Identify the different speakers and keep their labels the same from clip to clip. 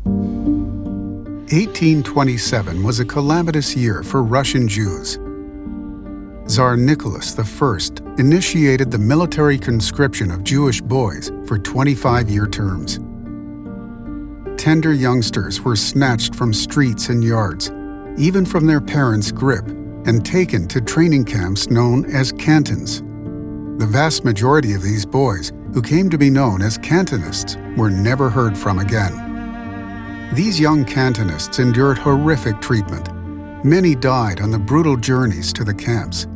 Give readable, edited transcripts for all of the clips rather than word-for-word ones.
Speaker 1: 1827 was a calamitous year for Russian Jews. Tsar Nicholas I initiated the military conscription of Jewish boys for 25-year terms. Tender youngsters were snatched from streets and yards, even from their parents' grip, and taken to training camps known as cantons. The vast majority of these boys, who came to be known as Cantonists, were never heard from again. These young Cantonists endured horrific treatment. Many died on the brutal journeys to the camps.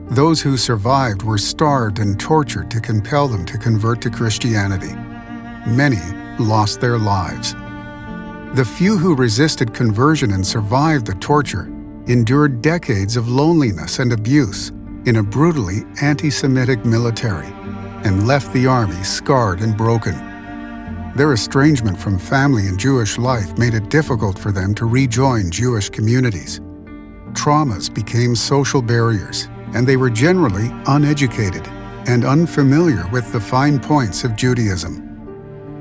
Speaker 1: Those who survived were starved and tortured to compel them to convert to Christianity. Many lost their lives. The few who resisted conversion and survived the torture endured decades of loneliness and abuse in a brutally anti-Semitic military and left the army scarred and broken. Their estrangement from family and Jewish life made it difficult for them to rejoin Jewish communities. Traumas became social barriers, and they were generally uneducated and unfamiliar with the fine points of Judaism.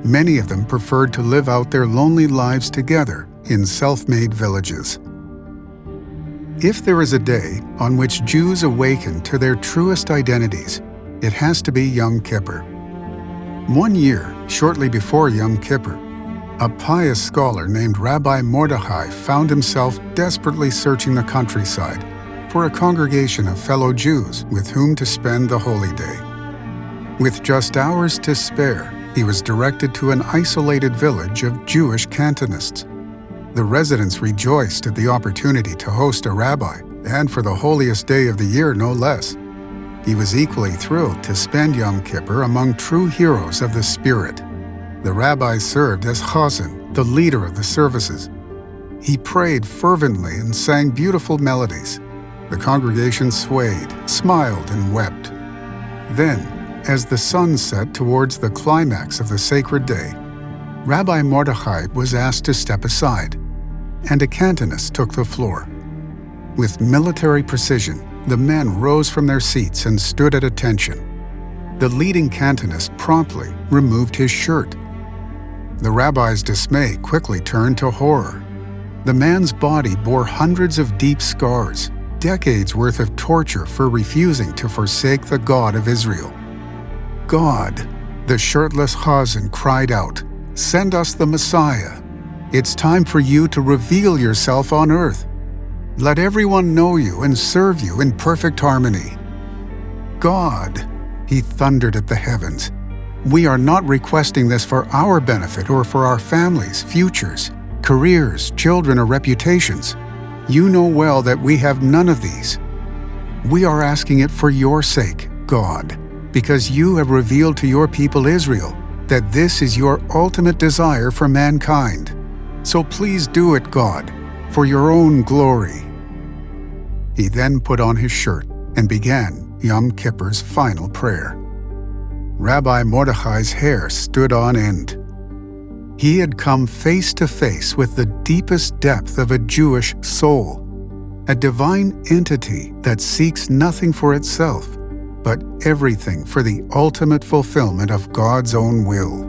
Speaker 1: Many of them preferred to live out their lonely lives together in self-made villages. If there is a day on which Jews awaken to their truest identities, it has to be Yom Kippur. One year, shortly before Yom Kippur, a pious scholar named Rabbi Mordechai found himself desperately searching the countryside for a congregation of fellow Jews with whom to spend the holy day. With just hours to spare, he was directed to an isolated village of Jewish Cantonists. The residents rejoiced at the opportunity to host a rabbi, and for the holiest day of the year, no less. He was equally thrilled to spend Yom Kippur among true heroes of the Spirit. The rabbi served as chazan, the leader of the services. He prayed fervently and sang beautiful melodies. The congregation swayed, smiled, and wept. Then, as the sun set towards the climax of the sacred day, Rabbi Mordechai was asked to step aside, and a cantonist took the floor. With military precision, the men rose from their seats and stood at attention. The leading cantonist promptly removed his shirt. The rabbi's dismay quickly turned to horror. The man's body bore hundreds of deep scars, decades worth of torture for refusing to forsake the God of Israel. "God," the shirtless chazan cried out, "send us the Messiah. It's time for you to reveal yourself on earth. Let everyone know you and serve you in perfect harmony." "God," he thundered at the heavens, "we are not requesting this for our benefit or for our families' futures, careers, children, or reputations. You know well that we have none of these. We are asking it for your sake, God, because you have revealed to your people Israel that this is your ultimate desire for mankind. So please do it, God, for your own glory." He then put on his shirt and began Yom Kippur's final prayer. Rabbi Mordechai's hair stood on end. He had come face to face with the deepest depth of a Jewish soul, a divine entity that seeks nothing for itself, but everything for the ultimate fulfillment of God's own will.